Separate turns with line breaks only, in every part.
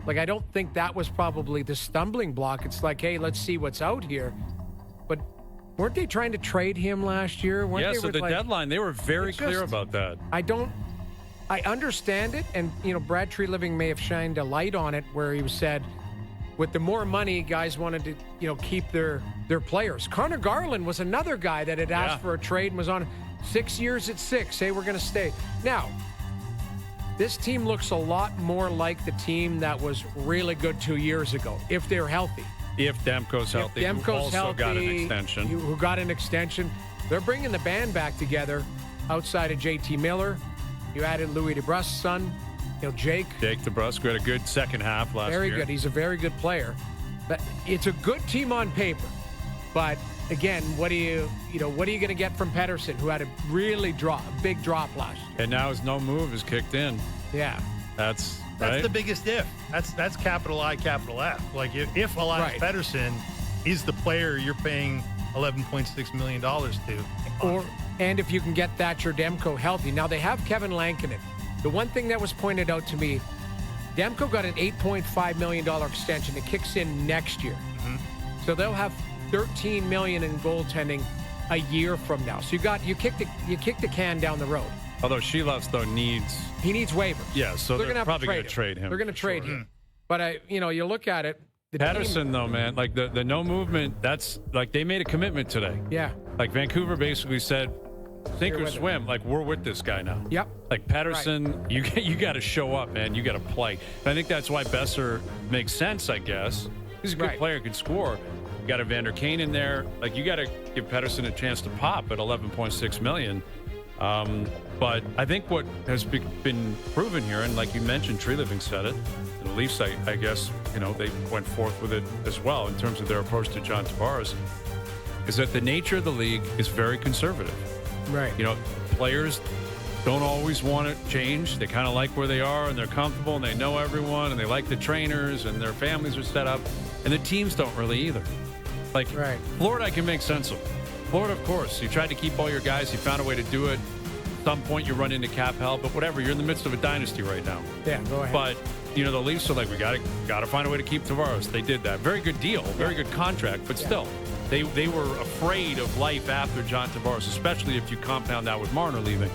Like, I don't think that was probably the stumbling block. It's like, hey, let's see what's out here. But weren't they trying to trade him last year?
Yeah, so the deadline, they were very clear about that.
I understand it, and, Brad Tree Living may have shined a light on it where he said, with the more money, guys wanted to, keep their players. Connor Garland was another guy that had asked for a trade and was on 6 years at 6. Say, we're going to stay. Now, this team looks a lot more like the team that was really good 2 years ago, if they're healthy.
If Demko's healthy, who also got an extension.
Who got an extension. They're bringing the band back together outside of JT Miller. You added Louis DeBrusk's son, Jake.
Jake DeBrusk, who had a good second half last year.
Very good. He's a very good player. But it's a good team on paper. But again, what are you going to get from Pettersson, who had a big drop last year?
And now his no move is kicked in.
Yeah.
That's
right?
the biggest if. That's capital I, capital F. Like if Elias Pettersson is the player you're paying $11.6 million to.
And if you can get Thatcher Demko healthy. Now, they have Kevin Lankinen. The one thing that was pointed out to me, Demko got an $8.5 million extension. It kicks in next year.
Mm-hmm.
So they'll have $13 million in goaltending a year from now. So you kick the can down the road.
Although Shelovs, though, he
needs waivers.
Yeah, so they're probably going to trade him.
They're going to trade him. But, you look at it.
Pettersson, though, man, like the no movement, that's like they made a commitment today.
Yeah.
Like Vancouver basically said, sink or swim. Like, we're with this guy now.
Yep.
Like Pettersson, you got to show up, man. You got to play. And I think that's why Besser makes sense, I guess. He's a good player, can score. You got a Vander Kane in there. Like, you got to give Pettersson a chance to pop at $11.6 million. But I think what has been proven here, and like you mentioned, Tree Living said it, the Leafs, I guess, they went forth with it as well in terms of their approach to John Tavares, is that the nature of the league is very conservative.
Right.
Players don't always want to change. They kind of like where they are, and they're comfortable, and they know everyone, and they like the trainers, and their families are set up. And the teams don't really either. Like, Florida, I can make sense of. Florida, of course. You tried to keep all your guys. You found a way to do it. At some point, you run into cap hell, but whatever. You're in the midst of a dynasty right now.
Yeah, go ahead.
But, the Leafs are like, we got to find a way to keep Tavares. They did that. Very good deal. Very good contract, but still. They were afraid of life after John Tavares, especially if you compound that with Marner leaving.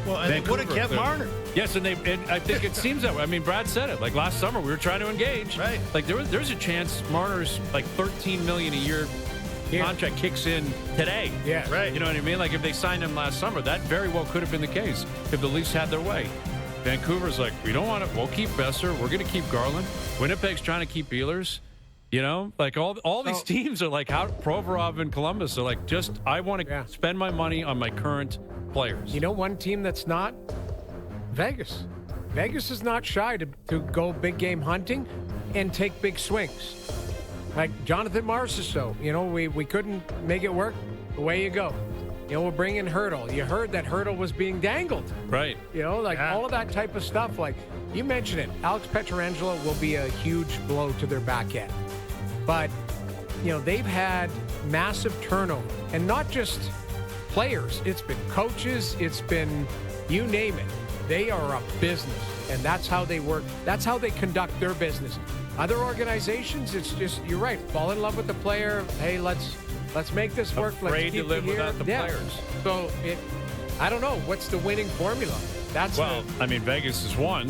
Well, and they would have kept Marner.
Yes, and I think it seems that way. I mean, Brad said it. Like last summer, we were trying to engage.
Right.
Like there's a chance Marner's like $13 million a year contract kicks in today.
Yeah.
Right.
You know what I mean? Like if they signed him last summer, that very well could have been the case if the Leafs had their way. Vancouver's like, we don't want it. We'll keep Besser. We're going to keep Garland. Winnipeg's trying to keep Ehlers. Like all these teams are like how Provorov and Columbus are like, I want to spend my money on my current players.
One team that's not? Vegas. Vegas is not shy to go big game hunting and take big swings. Like Jonathan Marchessault, we couldn't make it work. Away you go. We'll bring in Hurdle. You heard that Hurdle was being dangled.
Right.
All of that type of stuff. Like you mentioned it, Alex Pietrangelo will be a huge blow to their back end. But, they've had massive turnover. And not just players. It's been coaches. It's been, you name it. They are a business. And that's how they work. That's how they conduct their business. Other organizations, it's just, you're right, fall in love with the player. Hey, let's make this work.
Afraid to live without the players.
So, I don't know. What's the winning formula?
Vegas is one.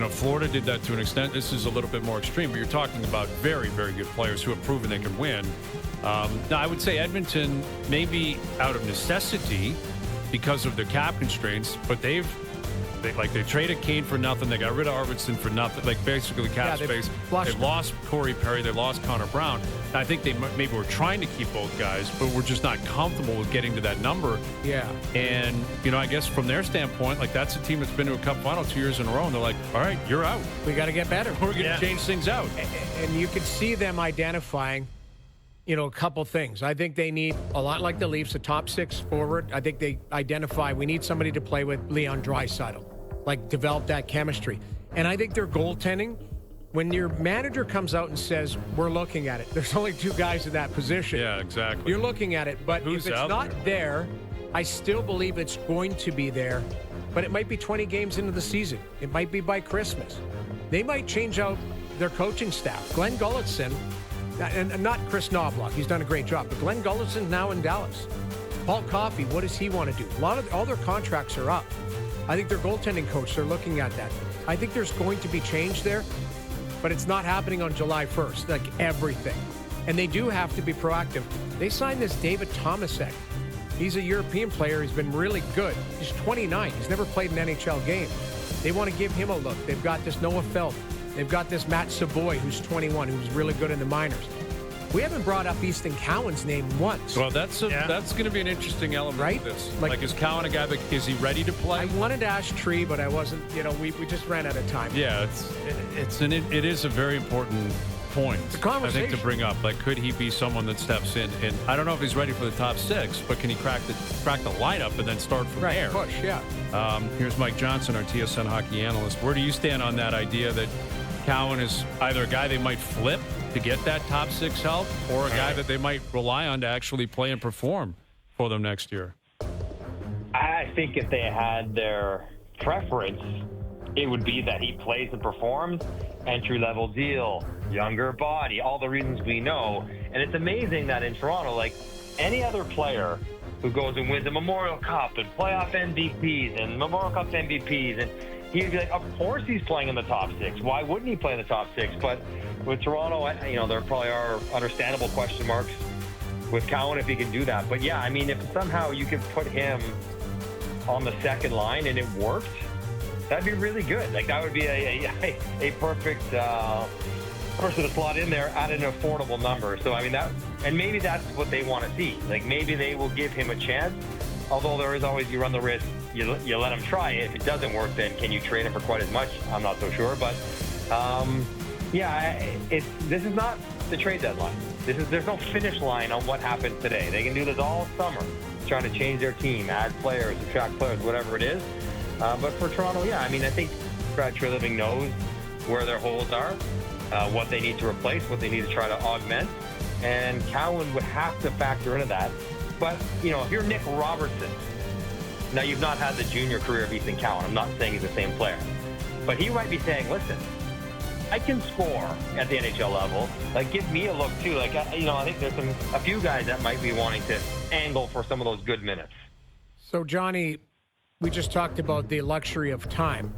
Florida did that to an extent. This is a little bit more extreme, but you're talking about very, very good players who have proven they can win. Now, I would say Edmonton, maybe out of necessity because of their cap constraints, but they traded Kane for nothing. They got rid of Arvidsson for nothing. Like basically cap space. They've lost Corey Perry. They lost Connor Brown. I think they maybe were trying to keep both guys, but we're just not comfortable with getting to that number.
Yeah.
And, I guess from their standpoint, like that's a team that's been to a cup final 2 years in a row, and they're like, all right, you're out.
We got to get better.
We're going to change things out.
And you could see them identifying, a couple things. I think they need, a lot like the Leafs, a top six forward. I think they identify we need somebody to play with Leon Draisaitl, like develop that chemistry. And I think their goaltending, when your manager comes out and says, we're looking at it, there's only two guys in that position.
Yeah, exactly.
You're looking at it. But
Who's
if it's not there, I still believe it's going to be there but it might be 20 games into the season. It might be by Christmas. They might change out their coaching staff. Glenn Gulletson, and not Chris Knobloch, he's done a great job, but Glenn Gulletson now in Dallas. Paul Coffey, what does he want to do? All their contracts are up. I think their goaltending coach, they're looking at that. I think there's going to be change there, but it's not happening on July 1st, like everything. And they do have to be proactive. They signed this David Tomasek. He's a European player. He's been really good. He's 29. He's never played an NHL game. They want to give him a look. They've got this Noah Felt. They've got this Matt Savoy, who's 21, who's really good in the minors. We haven't brought up Easton Cowan's name once.
Well, that's going to be an interesting element,
right?
Of this. Like, is Cowan a guy that is he ready to play?
I wanted to ask Tree, but I wasn't. We just ran out of time.
Yeah, it is a very important point.
It's a conversation.
I think to bring up. Like, could he be someone that steps in? And I don't know if he's ready for the top six, but can he crack the lineup and then start from there?
Push, yeah.
Here's Mike Johnson, our TSN hockey analyst. Where do you stand on that idea that Cowan is either a guy they might flip to get that top six help, or a guy that they might rely on to actually play and perform for them next year?
I think if they had their preference, it would be that he plays and performs, entry-level deal, younger body, all the reasons we know. And it's amazing that in Toronto, like any other player who goes and wins a Memorial Cup and playoff MVPs and Memorial Cup MVPs, and he'd be like, of course he's playing in the top six. Why wouldn't he play in the top six? But with Toronto, there probably are understandable question marks with Cowan if he can do that. But yeah, I mean, if somehow you could put him on the second line and it worked, that'd be really good. Like, that would be a perfect person to slot in there at an affordable number. So, I mean, and maybe that's what they want to see. Like, maybe they will give him a chance, although there is always, you run the risk, you let him try it. If it doesn't work, then can you trade him for quite as much? I'm not so sure. But, this is not the trade deadline. There's no finish line on what happened today. They can do this all summer, trying to change their team, add players, subtract players, whatever it is. But for Toronto, I mean, I think Brad Treliving knows where their holes are, what they need to replace, what they need to try to augment, and Cowan would have to factor into that. But, if you're Nick Robertson, now you've not had the junior career of Easton Cowan. I'm not saying he's the same player. But he might be saying, listen, I can score at the NHL level. Like, give me a look, too. Like, I think there's a few guys that might be wanting to angle for some of those good minutes.
So, Johnny, we just talked about the luxury of time.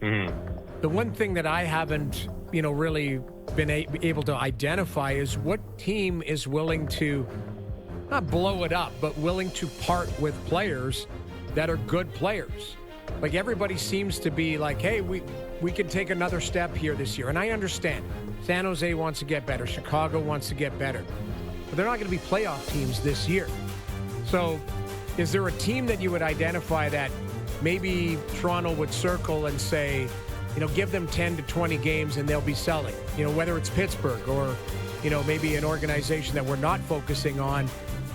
Mm-hmm.
The one thing that I haven't, really been able to identify is what team is willing to not blow it up, but willing to part with players that are good players. Like, everybody seems to be like, hey, we can take another step here this year. And I understand. San Jose wants to get better. Chicago wants to get better. But they're not going to be playoff teams this year. So is there a team that you would identify that maybe Toronto would circle and say, give them 10 to 20 games and they'll be selling? Whether it's Pittsburgh or, maybe an organization that we're not focusing on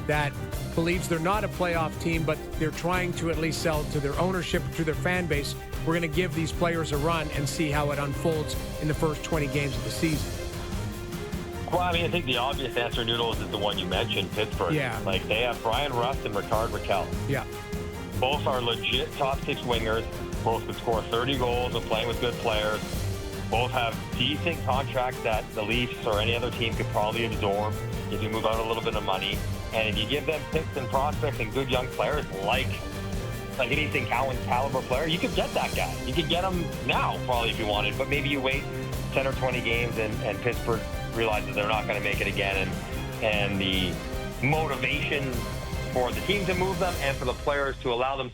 that believes they're not a playoff team, but they're trying to at least sell to their ownership, to their fan base. We're going to give these players a run and see how it unfolds in the first 20 games of the season.
Well, I mean, I think the obvious answer, Noodles, is the one you mentioned, Pittsburgh.
Yeah.
Like, they have Brian Rust and Ricard Raquel.
Yeah.
Both are legit top six wingers. Both could score 30 goals and playing with good players. Both have decent contracts that the Leafs or any other team could probably absorb if you move out a little bit of money. And if you give them picks and prospects and good young players like an Easton Cowan caliber player, you could get that guy. You could get him now, probably, if you wanted. But maybe you wait 10 or 20 games and Pittsburgh realizes they're not going to make it again. And the motivation for the team to move them and for the players to allow them